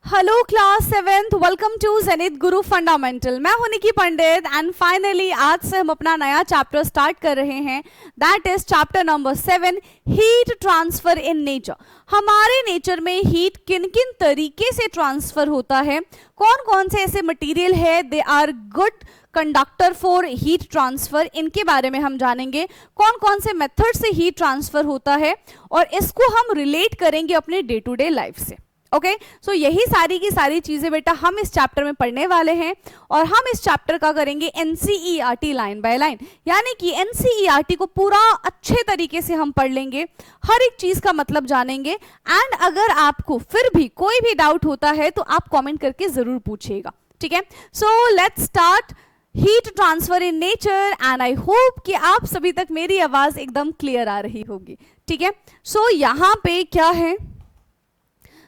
Hello class 7th, welcome to Zenith Guru fundamental. मैं हूं निकी पंडित and finally आज से हम अपना नया चैप्टर स्टार्ट कर रहे हैं। That is chapter number 7, heat transfer in nature. हमारे नेचर में हीट किन किन तरीके से ट्रांसफर होता है, कौन कौन से ऐसे मटेरियल है they are good conductor for heat transfer, इनके बारे में हम जानेंगे। कौन कौन से मेथड से हीट ट्रांसफर होता है और इसको हम रिलेट करेंगे अपने डे टू डे लाइफ से। ओके, सो यही सारी की सारी चीजें बेटा हम इस चैप्टर में पढ़ने वाले हैं और हम इस चैप्टर का करेंगे एनसीईआरटी लाइन बाय लाइन, यानी कि एनसीईआरटी को पूरा अच्छे तरीके से हम पढ़ लेंगे, हर एक चीज का मतलब जानेंगे। एंड अगर आपको फिर भी कोई भी डाउट होता है तो आप कमेंट करके जरूर पूछिएगा, ठीक है। So let's start heat transfer in nature and I hope कि आप सभी तक मेरी आवाज एकदम क्लियर आ रही होगी, ठीक है। सो यहाँ पे क्या है,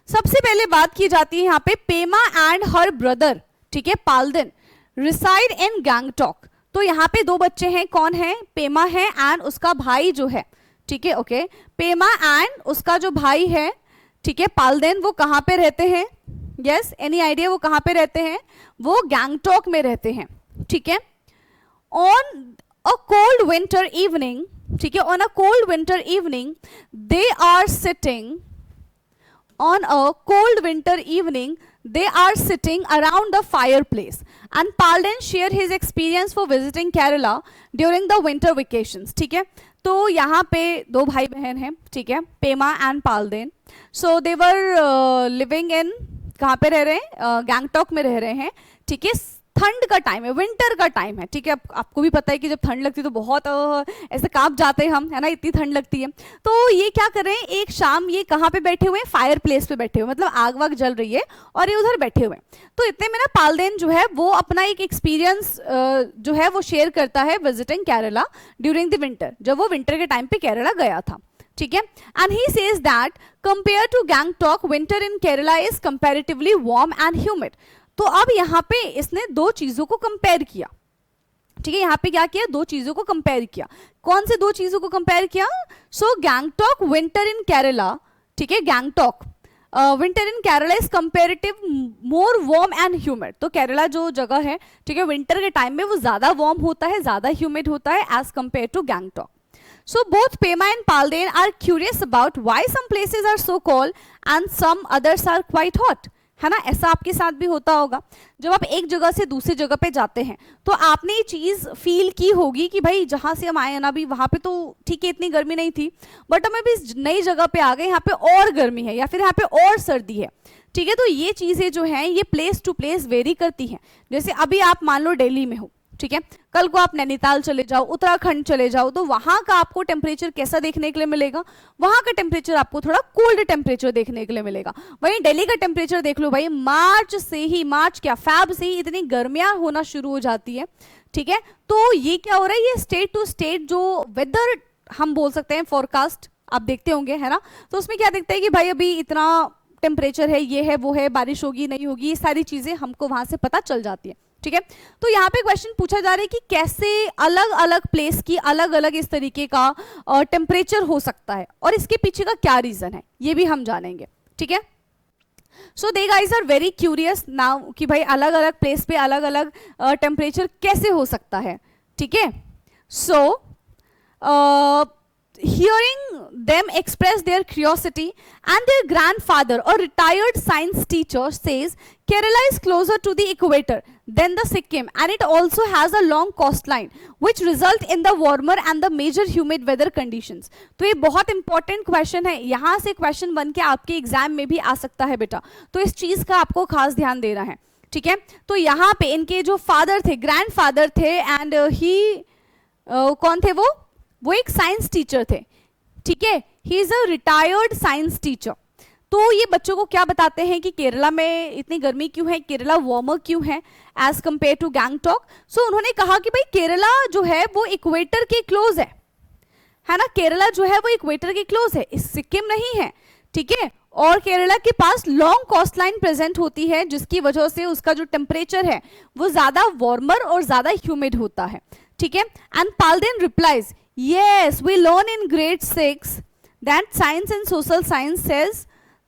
सबसे पहले बात की जाती है यहाँ पे पेमा एंड हर ब्रदर, ठीक है, पाल्देन रिसाइड इन गैंगटॉक। तो यहाँ पे दो बच्चे हैं, कौन है, पेमा है एंड उसका भाई जो है, ठीक है। ओके, पेमा एंड उसका जो भाई है, ठीक है, पाल्देन, वो कहाँ पे रहते हैं, यस एनी आइडिया वो कहाँ पे रहते हैं, वो गैंगटॉक में रहते हैं, ठीक है। On a cold winter evening, ठीक है, on a cold winter evening they are sitting on a cold winter evening they are sitting around the fireplace and Palden share his experience for visiting Kerala during the winter vacations, ठीक है। तो यहाँ पे दो भाई बहन हैं, ठीक है, Pema and Palden. So they were living in, कहाँ पे रह रहे हैं, गैंगटॉक में रह रहे हैं, ठीक है। ठंड का टाइम है, विंटर का टाइम है, ठीक है। आपको भी पता है कि जब ठंड लगती है तो बहुत ऐसे कांप जाते हैं हम, है ना, इतनी ठंड लगती है। तो ये क्या कर रहे हैं, एक शाम ये कहाँ पे बैठे हुए हैं, फायर प्लेस पे बैठे हुए, मतलब आग वाग जल रही है और ये उधर बैठे हुए हैं। तो इतने में ना पाल्देन जो है वो अपना एक एक्सपीरियंस जो है वो शेयर करता है visiting Kerala during the winter, जब वो विंटर के टाइम पे केरला गया था, ठीक है। And he says that compare to Gangtok winter in Kerala is comparatively warm and humid. तो अब यहाँ पे इसने दो चीजों को कंपेयर किया, ठीक है। यहाँ पे क्या किया, दो चीजों को कंपेयर किया। कौन से दो चीजों को कंपेयर किया, सो गैंगटॉक विंटर इन केरला, ठीक है, Gangtok winter in Kerala is comparative more warm and humid. तो केरला जो जगह है, ठीक है, विंटर के टाइम में वो ज्यादा वार्म होता है, ज्यादा ह्यूमिड होता है as compare to Gangtok. So both Pema and Palden are curious about why some places are so cold and some others are quite hot, है ना। ऐसा आपके साथ भी होता होगा, जब आप एक जगह से दूसरी जगह पे जाते हैं तो आपने ये चीज फील की होगी कि भाई जहां से हम आए हैं ना, अभी वहां पे तो ठीक है इतनी गर्मी नहीं थी, बट हम अभी इस नई जगह पे आ गए, यहाँ पे और गर्मी है या फिर यहाँ पे और सर्दी है, ठीक है। तो ये चीजें जो हैं ये प्लेस टू प्लेस वेरी करती हैं। जैसे अभी आप मान लो दिल्ली में हो, ठीक है, कल को आप नैनीताल चले जाओ, उत्तराखंड चले जाओ, तो वहां का आपको टेम्परेचर कैसा देखने के लिए मिलेगा, वहां का टेम्परेचर आपको थोड़ा कोल्ड टेम्परेचर देखने के लिए मिलेगा। वहीं दिल्ली का टेम्परेचर देख लो भाई, मार्च क्या फैब से ही इतनी गर्मियां होना शुरू हो जाती है, ठीक है। तो ये क्या हो रहा है, ये स्टेट टू स्टेट जो वेदर हम बोल सकते हैं, फोरकास्ट आप देखते होंगे, है ना। तो उसमें क्या दिखता है कि भाई अभी इतना टेम्परेचर है, ये है वो है, बारिश होगी नहीं होगी, ये सारी चीजें हमको वहां से पता चल जाती है, ठीक है। तो यहाँ पे क्वेश्चन पूछा जा रहा है कि कैसे अलग अलग प्लेस की अलग अलग इस तरीके का टेम्परेचर हो सकता है और इसके पीछे का क्या रीजन है, ये भी हम जानेंगे, ठीक है। So they guys are very curious now कि भाई अलग अलग प्लेस पे अलग अलग टेम्परेचर कैसे हो सकता है, ठीक है। सो hearing them express their curiosity and their grandfather, a retired science teacher, says Kerala is closer to the equator than the Sikkim and it also has a long coastline which result in the warmer and the major humid weather conditions। तो ये बहुत important question है, यहाँ से question बन के आपके exam में भी आ सकता है बेटा, तो इस चीज का आपको खास ध्यान देना है, ठीक है। तो यहाँ पे इनके जो फादर थे, ग्रैंडफादर थे एंड ही कौन थे, वो एक साइंस टीचर थे, ठीक है, he is a retired science teacher. तो ये बच्चों को क्या बताते हैं कि केरला में इतनी गर्मी क्यों है, केरला वार्मर क्यों है एज कंपेयर टू गैंगटॉक। सो उन्होंने कहा कि भाई केरला जो है वो इक्वेटर के क्लोज है ना, केरला जो है वो इक्वेटर के क्लोज है, सिक्किम नहीं है, ठीक है। और केरला के पास लॉन्ग कोस्ट लाइन प्रेजेंट होती है जिसकी वजह से उसका जो टेम्परेचर है वो ज्यादा वार्मर और ज्यादा ह्यूमिड होता है, ठीक है। And Palden replies, yes, we learn in grade 6 that science and social science says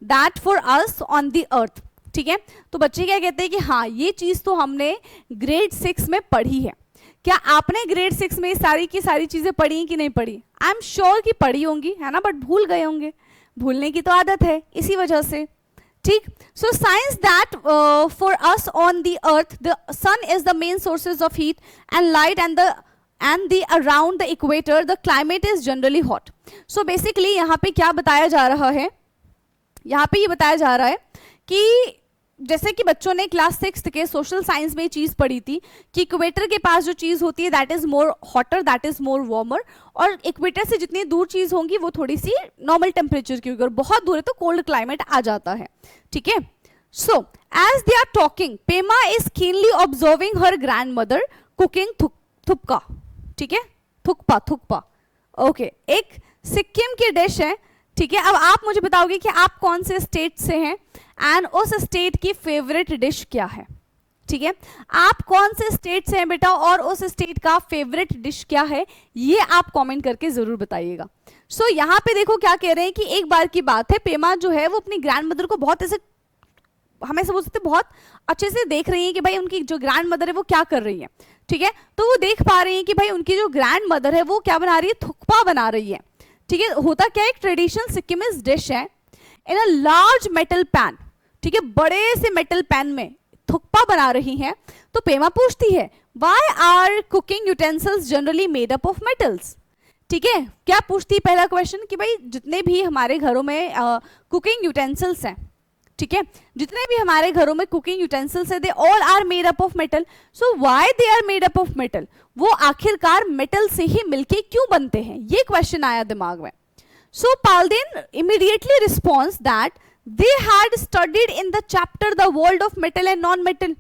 that for us on the earth, ठीक है, तो बच्चे क्या कहते हैं कि हाँ ये चीज तो हमने ग्रेड 6 में पढ़ी है। क्या आपने ग्रेड 6 में सारी की सारी चीजें पढ़ी हैं कि नहीं पढ़ी? आई एम श्योर कि पढ़ी होंगी, है ना, बट भूल गए होंगे, भूलने की तो आदत है इसी वजह से। ठीक, so science that for us on the earth the sun is the main sources of heat and light and the around the equator the climate is generally hot. So basically यहाँ पे क्या बताया जा रहा है, यहाँ पे ये बताया जा रहा है कि जैसे कि बच्चों ने क्लास 6 के सोशल साइंस में चीज पढ़ी थी कि इक्वेटर के पास जो चीज होती है that is more hotter, that is more warmer, और इक्वेटर से जितनी दूर चीज होंगी वो थोड़ी सी नॉर्मल टेम्परेचर की होगी, और बहुत दूर है तो कोल्ड क्लाइमेट आ जाता है। ठीक है, so as they are talking Pema is keenly observing her grandmother cooking थुपका। ठीक है, थुकपा, थुकपा, ओके, एक सिक्किम की डिश है। ठीक है, अब आप मुझे बताओगे कि आप कौन से स्टेट से हैं एंड उस स्टेट की फेवरेट डिश क्या है। ठीक है, आप कौन से स्टेट से हैं बेटा और उस स्टेट का फेवरेट डिश क्या है, ये आप कमेंट करके जरूर बताइएगा। सो यहाँ पे देखो क्या कह रहे हैं कि एक बार की बात है, पेमा जो है वो अपनी ग्रैंड मदर को बहुत ऐसे, हमें समझ सकते बहुत अच्छे से देख रही है कि भाई उनकी जो ग्रैंड मदर है वो क्या कर रही है। ठीक है, तो वो देख पा रही है कि भाई उनकी जो ग्रैंड मदर है वो क्या बना रही है, थुकपा बना रही है। ठीक है, होता क्या है, एक ट्रेडिशनल सिक्किमीज डिश है इन अ लार्ज मेटल पैन। ठीक है, बड़े से मेटल पैन में थुकपा बना रही हैं। तो पेमा पूछती है why are cooking utensils generally made up of metals. ठीक है, क्या पूछती है पहला क्वेश्चन कि भाई जितने भी हमारे घरों में कुकिंग यूटेंसिल्स हैं, ठीक है, जितने भी हमारे घरों में कुकिंग यूटेंसिल्स है they all are made up of metal, so why they are made up of metal, वो आखिरकार मेटल से ही मिलके क्यों बनते हैं, ये क्वेश्चन आया दिमाग में। So Palden immediately response that they had studied in the chapter the world of metal and non metal.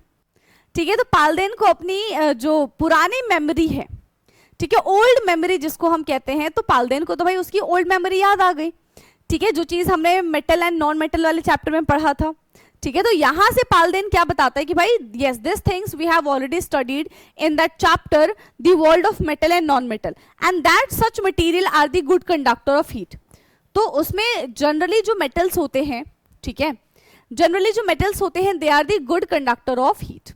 ठीक है, तो पाल्देन को अपनी जो पुरानी मेमोरी है, ठीक है, ओल्ड मेमोरी जिसको हम कहते हैं, तो पाल्देन को तो भाई उसकी ओल्ड मेमोरी याद आ गई। ठीक है, जो चीज हमने मेटल एंड नॉन मेटल वाले चैप्टर में पढ़ा था। ठीक है, तो यहां से पाल्देन क्या बताता है कि भाई yes this things we have already studied in that chapter the world of metal and non metal and that such material are the good conductor of heat. तो उसमें जनरली जो मेटल्स होते हैं, ठीक है, जनरली जो मेटल्स होते हैं they are the good conductor of heat.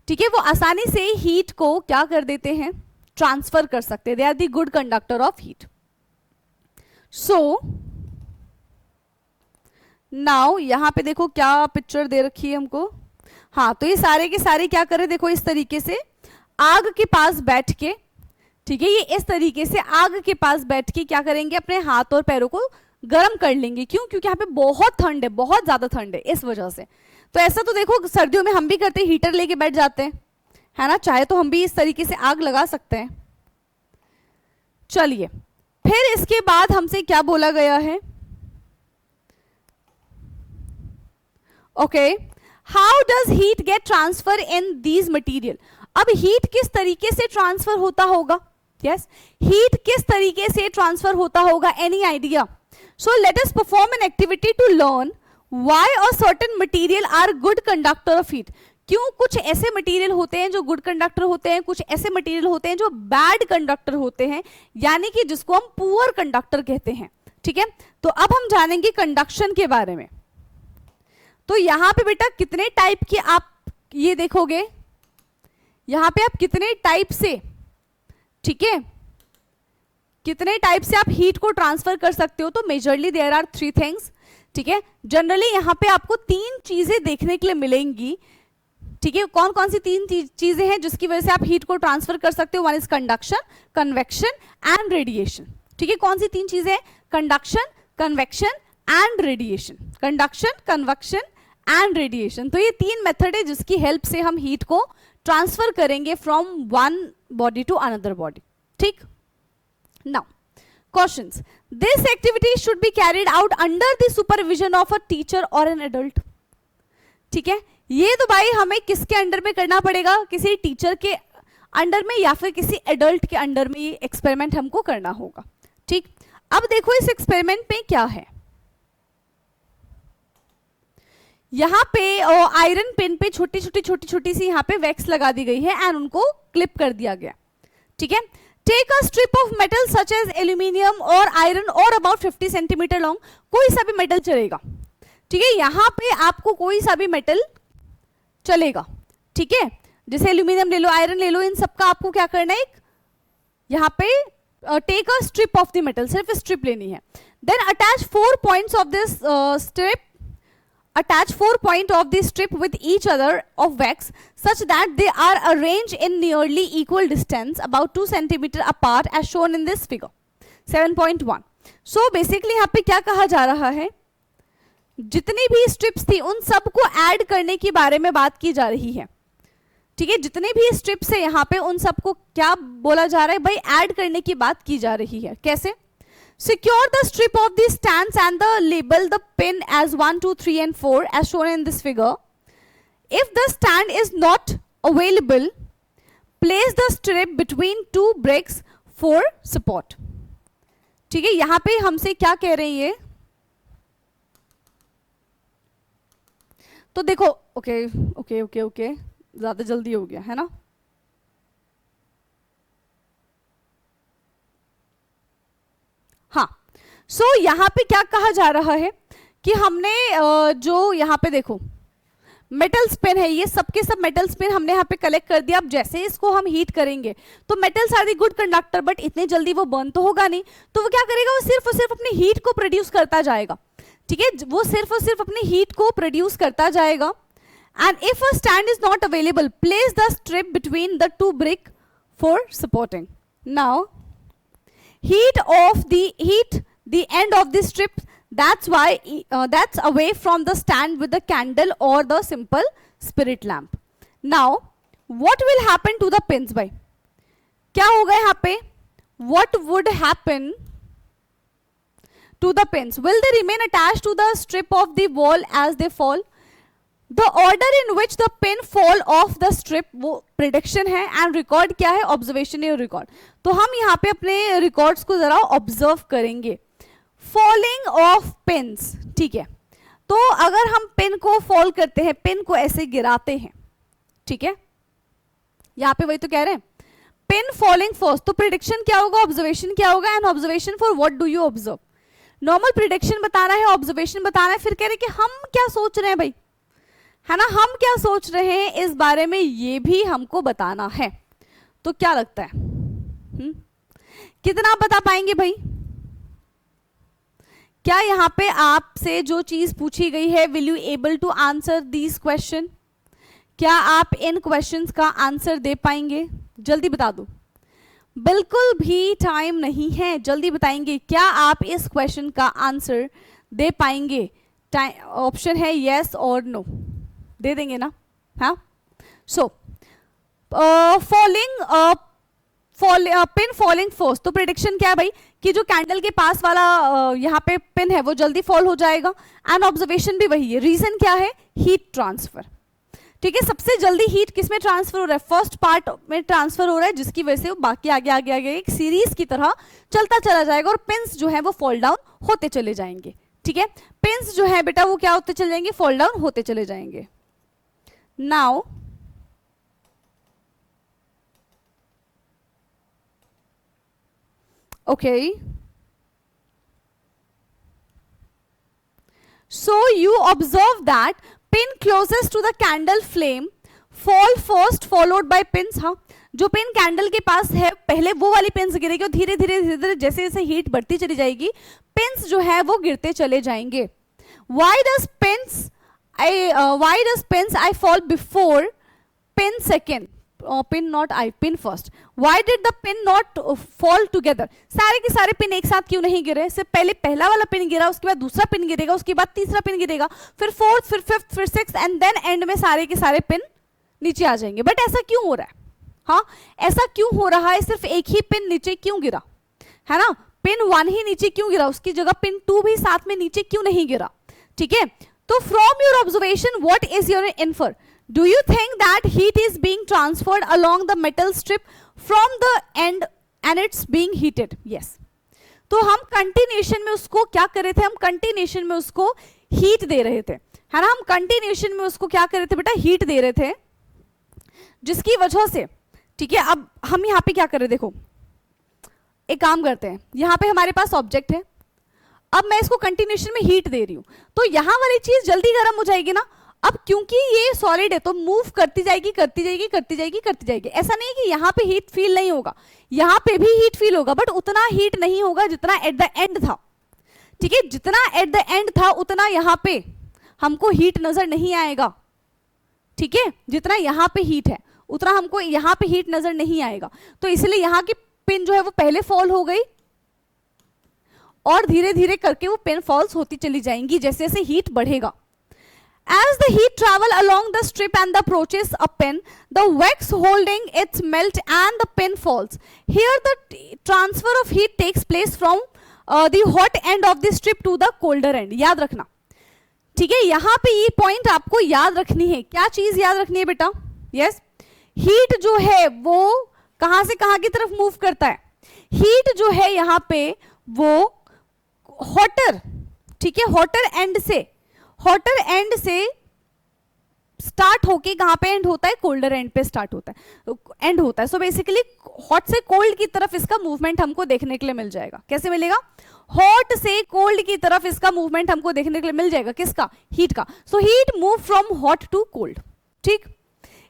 ठीक है, वो आसानी से हीट को क्या कर देते हैं, ट्रांसफर कर सकते हैं, they are the good conductor of heat. So now यहां पे देखो क्या पिक्चर दे रखी है हमको। हाँ, तो ये सारे के सारे क्या करें, देखो इस तरीके से आग के पास बैठ के, ठीक है, ये इस तरीके से आग के पास बैठ के क्या करेंगे, अपने हाथ और पैरों को गर्म कर लेंगे। क्यों? क्योंकि यहाँ पे बहुत ठंड है, बहुत ज्यादा ठंड है, इस वजह से। तो ऐसा तो देखो सर्दियों में हम भी करते हैं, हीटर लेके बैठ जाते हैं, है ना, चाहे तो हम भी इस तरीके से आग लगा सकते हैं। चलिए, फिर इसके बाद हमसे क्या बोला गया है, okay, how does heat get transfer in these material. अब हीट किस तरीके से ट्रांसफर होता होगा, यस, हीट किस तरीके से ट्रांसफर होता होगा, any idea? So let us perform an activity to learn why a certain material are good conductor of heat. क्यों कुछ ऐसे मटेरियल होते हैं जो गुड कंडक्टर होते हैं, कुछ ऐसे मटेरियल होते हैं जो बैड कंडक्टर होते हैं, यानी कि जिसको हम पुअर कंडक्टर कहते हैं। ठीक है, तो अब हम जानेंगे कंडक्शन के बारे में। तो यहां पे बेटा कितने टाइप की आप ये देखोगे, यहां पे आप कितने टाइप से, ठीक है, कितने टाइप से आप हीट को ट्रांसफर कर सकते हो, तो मेजरली देयर आर 3 थिंग्स। ठीक है, जनरली यहां पे आपको 3 चीजें देखने के लिए मिलेंगी। ठीक है, कौन कौन सी 3 चीजें हैं जिसकी वजह से आप हीट को ट्रांसफर कर सकते हो? One is conduction, convection and radiation. ठीक है, कौन सी 3 चीजें हैं? Conduction, convection and radiation. Conduction, convection and radiation. तो ये 3 मेथड है जिसकी हेल्प से हम हीट को ट्रांसफर करेंगे from one body to another body. ठीक, now questions, this activity should be carried out under the supervision of a teacher और एन एडल्ट। ठीक है, ये तो भाई हमें किसके अंडर में करना पड़ेगा, किसी टीचर के अंडर में या फिर किसी एडल्ट के अंडर में ये एक्सपेरिमेंट हमको करना होगा। ठीक, अब देखो इस एक्सपेरिमेंट में क्या है, यहाँ पे आयरन पेन पे छोटी छोटी सी यहाँ पे वैक्स लगा दी गई है एंड उनको क्लिप कर दिया गया। ठीक है, take a strip of metal such as aluminium और आयरन और अबाउट 50 सेंटीमीटर लॉन्ग, कोई सा भी मेटल चलेगा। ठीक है, यहां पे आपको कोई सा भी मेटल चलेगा, ठीक है, जैसे एल्यूमिनियम ले लो, आयरन ले लो, इन सबका आपको क्या करना है, यहां पे take a strip of the metal, सिर्फ स्ट्रिप लेनी है. Then attach 4 points of this strip, attach 4 points of the strip with each other of wax such that they are arranged in nearly equal distance about 2 cm apart as shown in this figure 7.1. so basically यहाँ पे क्या कहा जा रहा है, जितनी भी strips थी उन सबको ऐड करने के बारे में बात की जा रही है, ठीक है, जितने भी स्ट्रिप्स है यहाँ पे उन सबको क्या बोला जा रहा है भाई, ऐड करने की बात की जा रही है. कैसे? Secure the strip of the stands and label the pin as 1, 2, 3 and 4 as shown in this figure. If the stand is not available, place the strip between 2 bricks for support. ठीक है, यहां पे हमसे क्या कह रही है, तो देखो, ओके ओके ओके ओके, ज्यादा जल्दी हो गया है ना. हाँ, सो यहाँ पे क्या कहा जा रहा है कि हमने जो यहाँ पे देखो मेटल स्पिन है, ये सबके सब मेटल स्पिन हमने यहाँ पे कलेक्ट कर दिया. अब जैसे इसको हम हीट करेंगे तो metals are the good conductor, but इतने जल्दी वो बर्न तो होगा नहीं, तो वो क्या करेगा, वो सिर्फ और सिर्फ अपनी हीट को प्रोड्यूस करता जाएगा, ठीक है, वो सिर्फ और सिर्फ अपनी हीट को प्रोड्यूस करता जाएगा. And if a stand is not available, place the strip between the 2 brick for supporting. Now heat the end of the strip, that's why that's away from the stand with the candle or the simple spirit lamp. Now what will happen to the pins भाई, क्या होगा यहाँ पे, what would happen to the pins, will they remain attached to the strip of the wall as they fall? The order in which the pin fall off the strip वो prediction है, and record क्या है, observation है record. तो हम यहाँ पे अपने रिकॉर्ड्स को जरा ऑब्जर्व करेंगे. फॉलिंग ऑफ पिन्स, ठीक है, तो अगर हम पिन को फॉल करते हैं, पिन को ऐसे गिराते हैं, ठीक है, यहाँ पे वही तो कह रहे हैं, पिन फॉलिंग फर्स्ट, तो प्रिडिक्शन क्या होगा, ऑब्जर्वेशन क्या होगा, and observation for what do you observe. Normal prediction बताना है, ऑब्जर्वेशन बताना है, फिर कह रहे हैं कि हम क्या सोच रहे हैं भाई, है ना, हम क्या सोच रहे हैं इस बारे में ये भी हमको बताना है. तो क्या लगता है, कितना बता पाएंगे भाई, क्या यहाँ पे आपसे जो चीज पूछी गई है, will you able to answer these question, क्या आप इन क्वेश्चंस का आंसर दे पाएंगे, जल्दी बता दो. बिल्कुल भी टाइम नहीं है, जल्दी बताएंगे, क्या आप इस क्वेश्चन का आंसर दे पाएंगे. ऑप्शन है यस और नो, दे देंगे ना. हाँ, सो पिन फॉलिंग फर्स्ट, तो प्रेडिक्शन क्या है भाई कि जो कैंडल के पास वाला यहाँ पे पिन है वो जल्दी फॉल हो जाएगा, एंड ऑब्जर्वेशन भी वही है. रीजन क्या है, हीट ट्रांसफर, ठीक है, सबसे जल्दी हीट किस में ट्रांसफर हो रहा है, फर्स्ट पार्ट में ट्रांसफर हो रहा है, जिसकी वजह से वो बाकी आगे आगे आगे एक सीरीज की तरह चलता चला जाएगा और पिन्स जो है वो फॉल डाउन होते चले जाएंगे. ठीक है, पिन्स जो है बेटा वो क्या होते चले जाएंगे, फॉल डाउन होते चले जाएंगे. Now okay, so you observe that pin closest to the candle flame fall first followed by pins. हाँ, जो पिन कैंडल के पास है पहले वो वाली पिन्स गिरेगी और धीरे धीरे धीरे धीरे जैसे जैसे हीट बढ़ती चली जाएगी पिन्स जो है वो गिरते चले जाएंगे. why does pins I fall before pin second, pin not I, pin first. Why did the pin not fall together? सारे के सारे पिन एक साथ क्यों नहीं गिरे, सिर्फ पहले पहला वाला पिन गिरा, उसके बाद दूसरा पिन गिरेगा, उसके बाद तीसरा पिन गिरेगा, फिर फोर्थ, फिर फिफ्थ, फिर सिक्स्थ, एंड देन एंड में सारे के सारे पिन नीचे आ जाएंगे. बट ऐसा क्यों हो रहा है, हाँ ऐसा क्यों हो रहा है, सिर्फ एक ही पिन नीचे क्यों गिरा है ना, पिन 1 ही नीचे क्यों गिरा, उसकी जगह पिन 2 भी साथ में नीचे क्यों नहीं गिरा. ठीक है, तो from your observation what is your infer, do you think that heat is being transferred along the metal strip from the end and it's being heated? Yes. तो हम कंटिन्यूएशन में उसको क्या कर रहे थे, हम कंटिन्यूएशन में उसको हीट दे रहे थे, है ना, हम कंटिन्यूएशन में उसको क्या कर रहे थे बेटा, हीट दे रहे थे, जिसकी वजह से, ठीक है, अब हम यहाँ पे क्या कर रहे हैं, देखो एक काम करते हैं, यहाँ पे हमारे पास ऑब्जेक्ट है, अब मैं इसको कंटिन्यूएशन में हीट दे रही हूं, तो यहां वाली चीज जल्दी गर्म हो जाएगी ना। अब क्योंकि ये सॉलिड है तो मूव करती जाएगी करती जाएगी करती जाएगी करती जाएगी। ऐसा नहीं कि यहाँ पे हीट फील नहीं होगा, यहाँ पे भी हीट फील होगा, बट उतना हीट नहीं होगा जितना एट द एंड था। ठीक है, जितना एट द एंड था उतना यहाँ पे हमको हीट नजर नहीं आएगा। ठीक है, जितना यहाँ पे हीट है उतना हमको यहाँ पे हीट नजर नहीं आएगा। तो इसलिए यहाँ की पिन जो है वो पहले फॉल हो गई और धीरे धीरे करके वो पिन फॉल्स होती चली जाएंगी जैसे जैसे हीट बढ़ेगा। As the heat travel along the strip and approaches a pin, the wax holding its melt and the pin falls. Here the transfer of heat takes place from the hot end of the strip to the colder end. याद रखना, ठीक है, यहाँ पे ये point आपको याद रखनी है। क्या चीज याद रखनी है बेटा? यस, हीट जो है वो कहाँ से कहाँ की तरफ मूव करता है? हीट जो है यहाँ पे वो हॉटर, ठीक है, हॉटर एंड से स्टार्ट होके कहां पे एंड होता है? कोल्डर एंड पे स्टार्ट होता है, एंड होता है। सो बेसिकली हॉट से कोल्ड की तरफ इसका मूवमेंट हमको देखने के लिए मिल जाएगा। कैसे मिलेगा? हॉट से कोल्ड की तरफ इसका मूवमेंट हमको देखने के लिए मिल जाएगा। किसका? हीट का। So heat move from hot to cold. ठीक,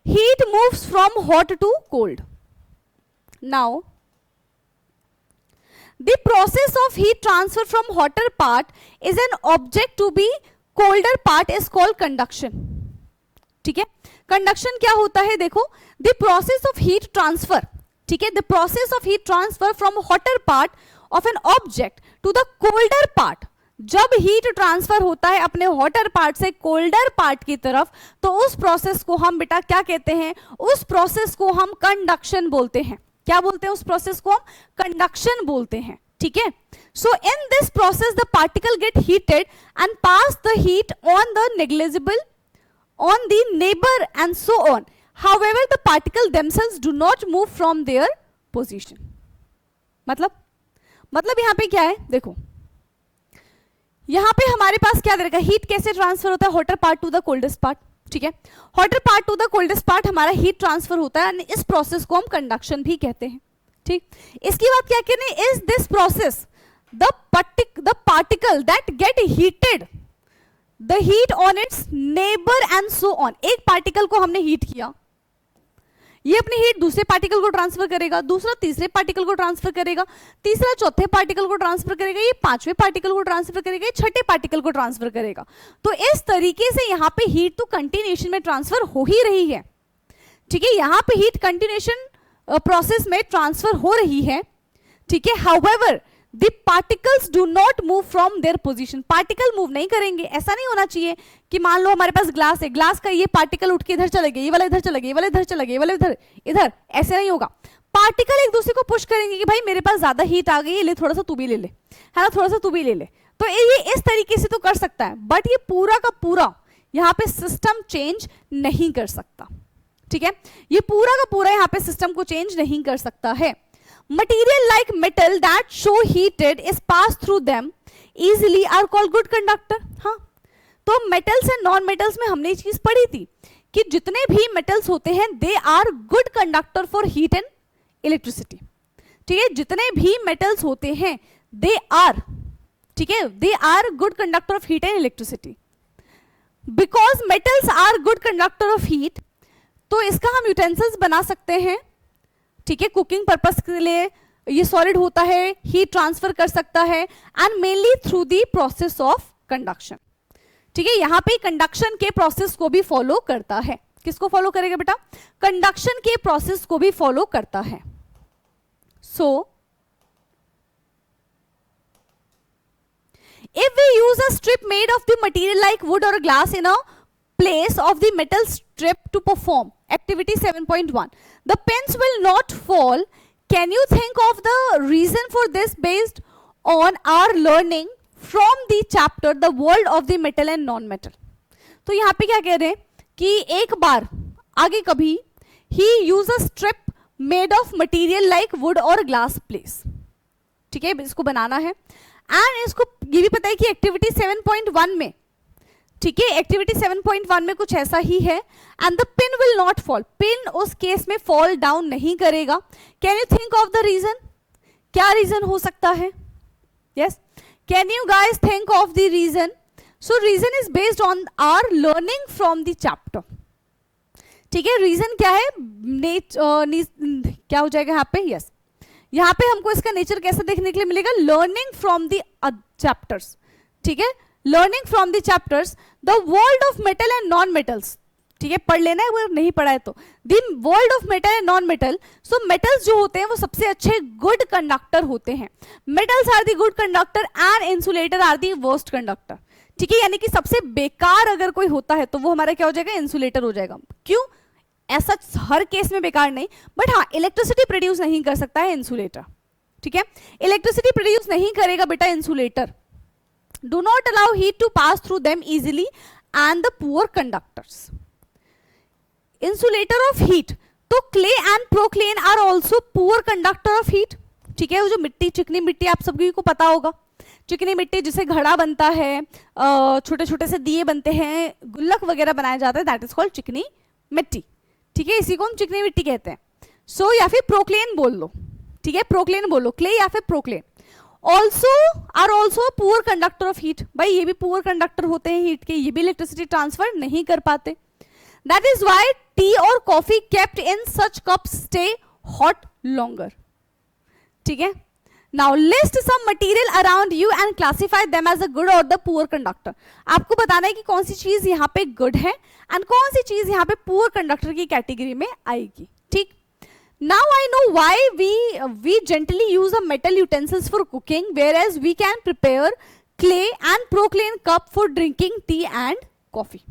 heat moves from hot to cold. Now the process of heat transfer from hotter part is an object to be colder part is called conduction. ठीक है, conduction क्या होता है? देखो, the process of heat transfer, ठीक है, the process of heat transfer from hotter part of an object to the colder part, जब heat transfer होता है अपने हॉटर पार्ट से कोल्डर पार्ट की तरफ, तो उस प्रोसेस को हम बेटा क्या कहते हैं? उस प्रोसेस को हम कंडक्शन बोलते हैं। क्या बोलते हैं उस प्रोसेस को? हम कंडक्शन बोलते हैं। ठीक है, so in this process the particle get heated and pass the heat on the negligible on the neighbour and so on. However the particle themselves do not move from their position. मतलब यहां पे क्या है? देखो, यहां पे हमारे पास क्या दे रखा है? हीट कैसे ट्रांसफर होता है? Hotter part two the coldest part. ठीक है, hotter part two the coldest part हमारा हीट ट्रांसफर होता है, इस प्रोसेस को हम कंडक्शन भी कहते हैं। ठीक, इसकी बात क्या कहने? Is this process the particle that get heated the heat on it's neighbour and so on. एक पार्टिकल को हमने हीट किया, ये अपनी हीट दूसरे पार्टिकल को ट्रांसफर करेगा, दूसरा तीसरे पार्टिकल को ट्रांसफर करेगा, तीसरा चौथे पार्टिकल को ट्रांसफर करेगा, ये पांचवें पार्टिकल को ट्रांसफर करेगा, ये छठे पार्टिकल को ट्रांसफर करेगा। तो इस तरीके से यहाँ पे हीट तो कंटिन्यूएशन में ट्रांसफर हो ही रही है। ठीक है, यहाँ पे हीट कंटिन्यूएशन प्रोसेस में ट्रांसफर हो रही है। ठीक है, however the particles do not move from their position. Particle move नहीं करेंगे। ऐसा नहीं होना चाहिए कि मान लो हमारे पास ग्लास है, ग्लास का ये पार्टिकल उठ के इधर चले गए, ये वाला इधर चले गए, ये वाला इधर चले गए, ये वाला इधर, ऐसे नहीं होगा। पार्टिकल एक दूसरे को पुश करेंगे कि भाई मेरे पास ज्यादा हीट आ गई है, ले थोड़ा सा तू भी ले ले, है ना, थोड़ा सा तू भी ले ले। तो ये इस तरीके से तो कर सकता है, बट ये पूरा का पूरा यहाँ पे सिस्टम चेंज नहीं कर सकता। ठीक है, ये पूरा का पूरा यहाँ पे सिस्टम को चेंज नहीं कर सकता है। Material like metal that show heated is passed through them easily are called good conductor। हाँ, तो मेटल्स एंड नॉन मेटल्स में हमने ये चीज पढ़ी थी कि जितने भी मेटल्स होते हैं they are good conductor for heat and electricity. ठीक है, जितने भी मेटल्स होते हैं दे आर, ठीक है, they are good conductor of heat and electricity. Because metals are good conductor of heat, तो इसका हम यूटेंसिल्स बना सकते हैं। ठीक है, कुकिंग पर्पस के लिए ये सॉलिड होता है, हीट ट्रांसफर कर सकता है, and mainly through the process of conduction. ठीक है, यहां पे कंडक्शन के प्रोसेस को भी फॉलो करता है। किसको फॉलो करेगा बेटा? कंडक्शन के प्रोसेस को भी फॉलो करता है। सो if we use a strip made of the material like wood or glass in a place of the metal strip to perform activity 7.1, the pins will not fall. Can you think of the reason for this based on our learning from the chapter the world of the metal and non metal? तो यहाँ पे क्या कह रहे हैं कि एक बार आगे कभी he use a strip made of material like wood or glass place। ठीक है, इसको बनाना है, एंड इसको ये भी पता है कि एक्टिविटी 7.1 में, ठीक है, एक्टिविटी 7.1 में कुछ ऐसा ही है, and the pin will not fall. Pin उस केस में फॉल डाउन नहीं करेगा। Can you think of the reason? क्या रीजन हो सकता है? Yes, can you guys think of the reason? So reason is based on our learning from the chapter. ठीक है, रीजन क्या है? क्या हो जाएगा यहाँ पे? यस, यहाँ पे हमको इसका नेचर कैसे देखने के लिए मिलेगा? Learning from the chapters. ठीक है, learning from the chapters the world of metal and non metals. ठीक है, पढ़ लेना है अगर नहीं पढ़ा है तो. The world of metal and non metal. So metals जो होते हैं वो सबसे अच्छे गुड कंडक्टर होते हैं. Metals are the good conductor and insulator are the worst conductor. ठीक है, यानी कि सबसे बेकार अगर कोई होता है तो वो हमारा क्या हो जाएगा? इंसुलेटर हो जाएगा. क्यों? ऐसा हर केस में बेकार नहीं, बट हाँ, इलेक्ट्रिसिटी प्रोड्यूस नहीं कर सकता है इंसुलेटर. ठीक है, इलेक्ट्रिसिटी प्रोड्यूस नहीं करेगा बेटा insulator. Do not allow heat to pass through them easily and the poor conductors. Insulator of heat, तो clay and porcelain are also poor conductor of heat. ठीक है, वो जो मिट्टी, चिकनी मिट्टी, आप सभी को पता होगा, चिकनी मिट्टी जिसे घड़ा बनता है, छोटे छोटे से दिए बनते हैं, गुल्लक वगैरह बनाया जाता है, दैट इज कॉल्ड चिकनी मिट्टी. ठीक है, इसी को हम चिकनी मिट्टी कहते हैं. सो या फिर प्रोक्लेन बोल लो. ठीक है, प्रोक्लेन बोलो, क्ले या फिर porcelain. Also are also poor conductor of heat. भाई ये भी पुअर कंडक्टर होते हैं हीट के, ये भी इलेक्ट्रिसिटी ट्रांसफर नहीं कर पाते. दैट इज वाई टी और coffee kept in such cups stay hot longer. ठीक है, now list some material around you and classify them as a good और द पुअर कंडक्टर. आपको बताना है कि कौन सी चीज यहाँ पे गुड है एंड कौन सी चीज यहाँ पे पुअर कंडक्टर की कैटेगरी में आएगी. ठीक, now I know why we generally use a metal utensils for cooking whereas we can prepare clay and porcelain cup for drinking tea and coffee.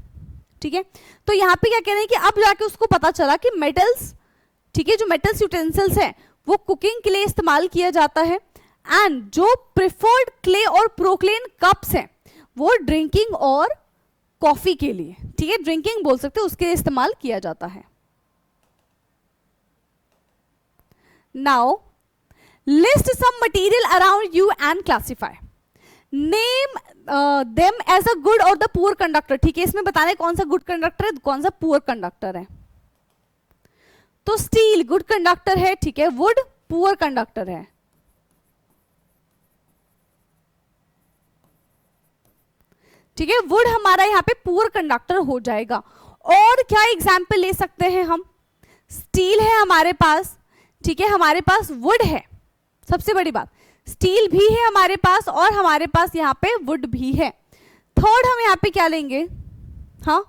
ठीक है, तो यहाँ पे क्या कह रहे हैं कि अब जाके उसको पता चला कि मेटल्स, ठीक है, जो मेटल्स यूटेंसिल्स है वो कुकिंग के लिए इस्तेमाल किया जाता है एंड जो प्रिफर्ड क्ले और प्रोक्लेन कप्स हैं वो ड्रिंकिंग और कॉफी के लिए, ठीक है, ड्रिंकिंग बोल सकते हैं, उसके लिए इस्तेमाल किया जाता है. Now list some material around you and classify. Name them as a good और द पुअर कंडक्टर. ठीक है, इसमें बताना है कौन सा गुड कंडक्टर है, कौन सा पुअर कंडक्टर है. तो स्टील गुड कंडक्टर है. ठीक है, वुड पुअर कंडक्टर है. ठीक है, वुड हमारा यहाँ पे पुअर कंडक्टर हो जाएगा. और क्या एग्जाम्पल ले सकते हैं हम? स्टील है हमारे पास. ठीक है, हमारे पास वुड है, सबसे बड़ी बात स्टील भी है हमारे पास और हमारे पास यहाँ पे वुड भी है. थर्ड हम यहाँ पे क्या लेंगे? हाँ,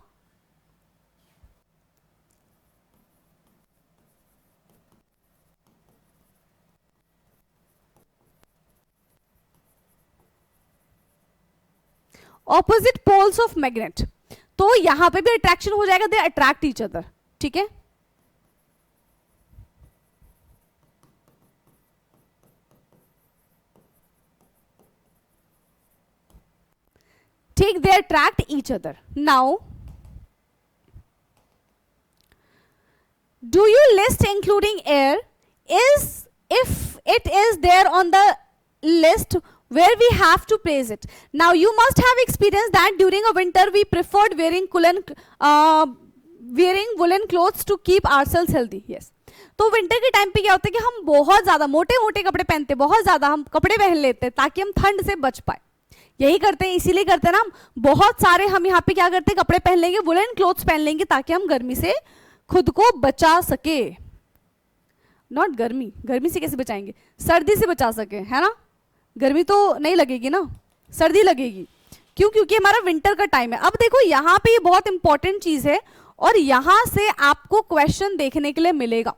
ऑपोजिट पोल्स ऑफ मैग्नेट. तो यहां पे भी अट्रैक्शन हो जाएगा, दे अट्रैक्ट ईच अदर. ठीक है, ठीक, they attract each other. Now, do you list including air is if it is there on the list where we have to place it. Now you must have experienced that during a winter we preferred wearing woolen clothes to keep ourselves healthy. Yes. तो winter के time पे क्या होता है कि हम बहुत ज्यादा मोटे मोटे कपड़े पहनते, बहुत ज्यादा हम कपड़े पहन लेते हैं ताकि हम ठंड से बच पाए. यही करते हैं, इसीलिए करते हैं ना हम. बहुत सारे हम यहाँ पे क्या करते हैं, कपड़े पहन लेंगे, वुलन क्लोथ्स पहन लेंगे ताकि हम गर्मी से खुद को बचा सके. नॉट गर्मी, गर्मी से कैसे बचाएंगे, सर्दी से बचा सके, है ना. गर्मी तो नहीं लगेगी ना, सर्दी लगेगी. क्यों? क्योंकि हमारा विंटर का टाइम है. अब देखो यहाँ पे ये बहुत इंपॉर्टेंट चीज है और यहाँ से आपको क्वेश्चन देखने के लिए मिलेगा.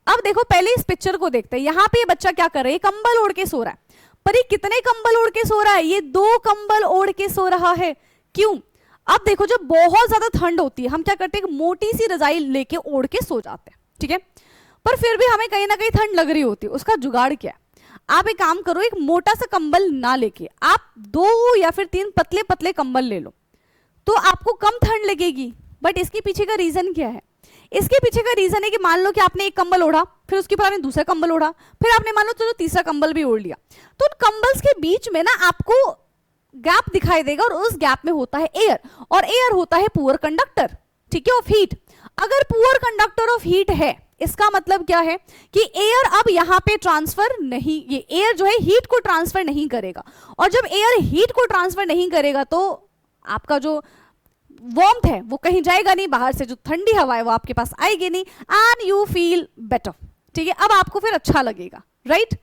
अब देखो पहले इस पिक्चर को देखते हैं. यहाँ पे ये बच्चा क्या कर रहा है, कंबल ओढ़ के सो रहा है. पर ये कितने कंबल ओढ़ के सो रहा है? ये 2 कंबल ओढ़ के सो रहा है. क्यों? अब देखो जब बहुत ज्यादा ठंड होती है हम क्या करते हैं, मोटी सी रजाई लेके ओढ़ के सो जाते हैं. ठीक है, पर फिर भी हमें कहीं ना कहीं ठंड लग रही होती है. उसका जुगाड़ क्या है? आप एक काम करो, एक मोटा सा कंबल ना लेके आप 2 या फिर 3 पतले पतले कंबल ले लो, तो आपको कम ठंड लगेगी. बट इसके पीछे का रीजन क्या है? इसके पीछे का रीजन है कि मान लो कि आपने एक कंबल ओढ़ा, फिर उसके बाद आपने दूसरा कंबल ओढ़ा, फिर आपने मान लो चलो तीसरा कंबल भी ओढ़ लिया, तो उन कंबल्स के बीच में ना आपको गैप दिखाई देगा और उस गैप में होता है एयर, और एयर होता है पुअर कंडक्टर. ठीक है, ऑफ हीट. अगर पुअर कंडक्टर ऑफ हीट है इसका मतलब क्या है कि एयर अब यहाँ पे ट्रांसफर नहीं, ये एयर जो है हीट को ट्रांसफर नहीं करेगा, और जब एयर हीट को ट्रांसफर नहीं करेगा तो आपका जो वार्मथ है वो कहीं जाएगा नहीं, बाहर से जो ठंडी हवा है वो आपके पास आएगी नहीं, एंड यू फील बेटर। ठीक है, अब आपको फिर अच्छा लगेगा, राइट।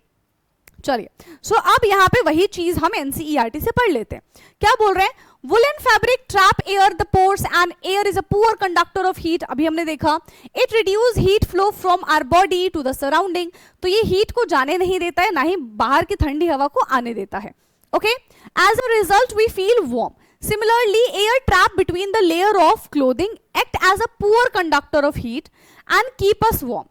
चलिए, सो अब यहाँ पे वही चीज हम एनसीईआरटी से पढ़ लेते हैं। क्या बोल रहे हैं, woollen fabric trap air the pores and air is a poor conductor of heat. अभी हमने देखा it reduce heat flow from our body to the surrounding, तो ये हीट को जाने नहीं देता है, ना ही बाहर की ठंडी हवा को आने देता है। Okay, as a result we feel warm. Similarly, air trapped between the layer of clothing act as a poor conductor of heat and keep us warm.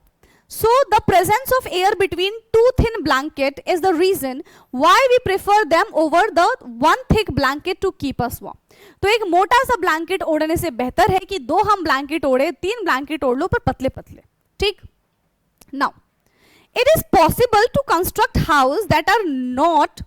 So, the presence of air between two thin blanket is the reason why we prefer them over the one thick blanket to keep us warm. तो एक मोटा सा blanket ओढ़ने से बेहतर है कि दो हम ब्लैंकेट ओढ़े, तीन ब्लैंकेट ओढ़ लो पर पतले पतले। ठीक, now it is possible to construct houses that are not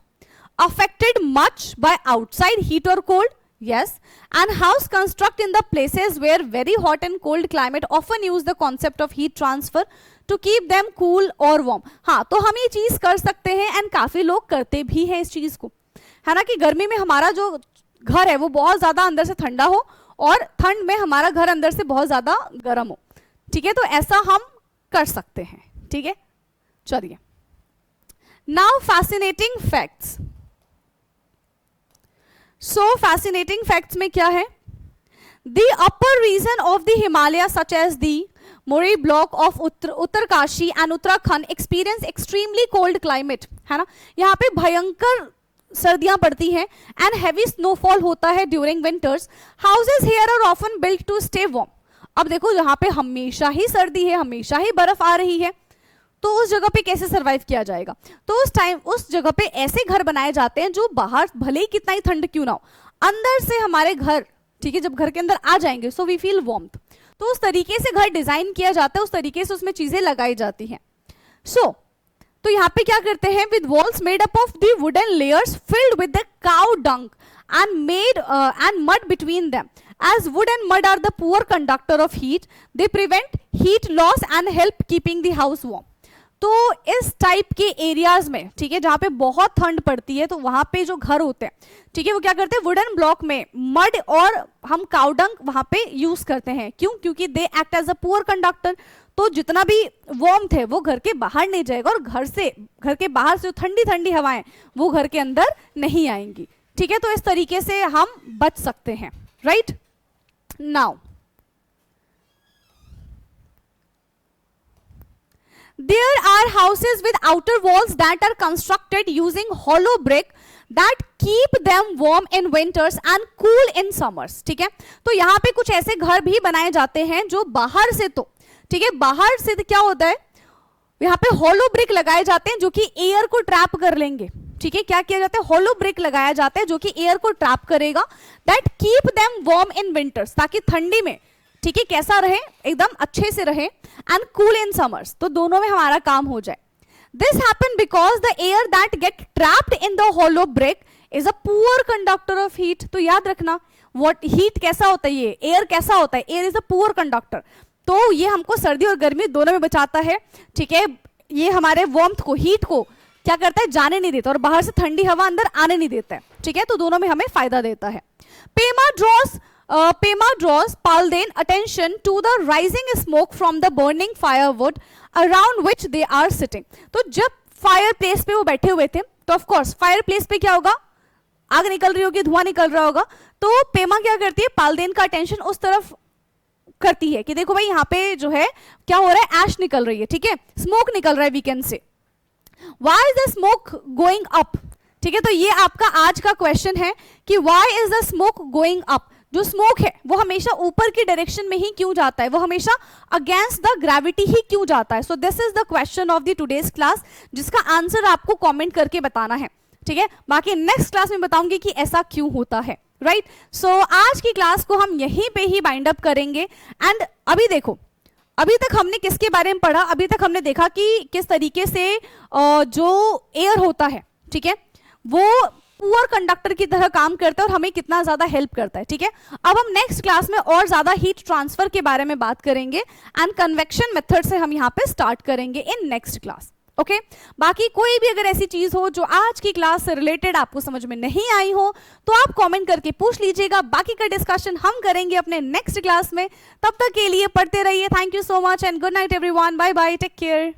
affected much by outside heat or cold. Yes, and house construct in the places where very hot and cold climate often use the concept of heat transfer to keep them cool or warm. हाँ, तो हम ये चीज कर सकते हैं and काफी लोग करते भी हैं इस चीज को, है ना, कि गर्मी में हमारा जो घर है वो बहुत ज्यादा अंदर से ठंडा हो और ठंड में हमारा घर अंदर से बहुत ज्यादा गर्म हो। ठीक है, तो ऐसा हम कर सकते हैं। ठीक है, चलिए, now fascinating facts. So fascinating facts में क्या है, the upper region of the Himalaya such as the Mori block of Uttarkashi and Uttarakhand experience extremely cold climate, है ना, यहाँ पे भयंकर सर्दियां पड़ती हैं एंड हैवी स्नोफॉल होता है during winters. Houses here are often built to stay warm. अब देखो यहाँ पे हमेशा ही सर्दी है, हमेशा ही बर्फ आ रही है, तो उस जगह पे कैसे सरवाइव किया जाएगा। तो उस जगह पे ऐसे घर बनाए जाते हैं जो बाहर भले ही कितना ही ठंड क्यों ना हो, अंदर से हमारे घर, ठीक है, जब घर के अंदर आ जाएंगे सो वी फील वार्मथ। तो उस तरीके से घर डिजाइन किया जाता है, उस तरीके से उसमें चीजें लगाई जाती हैं। तो यहाँ पे क्या करते हैं, with walls made up of the wooden layers filled with the cow डंक and mud between them. As wood and mud are the poor conductor of heat, they prevent heat loss and help keeping the house warm. तो इस type के areas में, ठीक है, जहाँ पे बहुत ठंड पड़ती है, तो वहां पे जो घर होते हैं, ठीक है, वो क्या करते हैं, वुडन ब्लॉक में मड और हम काउडंग वहां पे यूज करते हैं। क्यों? क्योंकि they act as a poor conductor. तो जितना भी वार्मथ है वो घर के बाहर नहीं जाएगा और घर के बाहर से जो ठंडी ठंडी हवाएं वो घर के अंदर नहीं आएंगी। ठीक है, तो इस तरीके से हम बच सकते हैं, right. Now there are houses with outer walls that are constructed using hollow brick that keep them warm in winters and cool in summers. ठीक है, तो यहाँ पे कुछ ऐसे घर भी बनाए जाते हैं जो बाहर से, तो ठीक है, बाहर से तो क्या होता है, यहाँ पे हॉलो ब्रिक लगाए जाते हैं जो कि एयर को ट्रैप कर लेंगे। ठीक है, क्या किया जाता है, हॉलो ब्रिक लगाया जाता है जो कि एयर को ट्रैप करेगा, that keep them warm in winters, ताकि ठंडी में, ठीक है, कैसा रहे, एकदम अच्छे से रहे, एंड कूल इन समर्स, तो दोनों में हमारा काम हो जाए। This happen because the air that get trapped in the hollow brick is a poor conductor of heat. तो याद रखना, व्हाट हीट कैसा होता है, ये एयर कैसा होता है, air is a poor conductor. तो ये हमको सर्दी और गर्मी दोनों में बचाता है। ठीक है, ये हमारे वार्मथ को, हीट को क्या करता है, जाने नहीं देता, और बाहर से ठंडी हवा अंदर आने नहीं देता है। ठीक है, तो दोनों में हमें फायदा देता है। Pema draws Palden attention to the rising smoke from the burning firewood around which they are sitting. तो जब फायर प्लेस पे वो बैठे हुए थे, तो ऑफ कोर्स फायर प्लेस पे क्या होगा, आग निकल रही होगी, धुआं निकल रहा होगा। तो पेमा क्या करती है, पालदेन का अटेंशन उस तरफ करती है कि देखो भाई यहाँ पे जो है क्या हो रहा है, ऐश निकल रही है, ठीक है, स्मोक निकल रहा है वीकेंड से। Why is the smoke going up? ठीक है, तो ये आपका आज का क्वेश्चन है कि why is the smoke going up? जो स्मोक है वो हमेशा ऊपर की डायरेक्शन में ही क्यों जाता है, वो हमेशा अगेंस्ट द ग्रेविटी ही क्यों जाता है। So this is the question of the today's class, जिसका आंसर आपको कमेंट करके बताना है। ठीक है, बाकी नेक्स्ट क्लास में बताऊंगी कि ऐसा क्यों होता है, राइट। सो आज की क्लास को हम यहीं पे ही बाइंड अप करेंगे। एंड अभी देखो, अभी तक हमने किसके बारे में पढ़ा, अभी तक हमने देखा कि किस तरीके से जो एयर होता है, ठीक है, वो पुअर कंडक्टर की तरह काम करता है और हमें कितना ज्यादा हेल्प करता है। ठीक है, अब हम नेक्स्ट क्लास में और ज्यादा हीट ट्रांसफर के बारे में बात करेंगे एंड कन्वेक्शन मेथड से हम यहाँ पे स्टार्ट करेंगे इन नेक्स्ट क्लास। ओके, बाकी कोई भी अगर ऐसी चीज हो जो आज की क्लास से रिलेटेड आपको समझ में नहीं आई हो तो आप कमेंट करके पूछ लीजिएगा, बाकी का डिस्कशन हम करेंगे अपने नेक्स्ट क्लास में। तब तक के लिए पढ़ते रहिए। Thank you so much and good night everyone, bye bye, take care.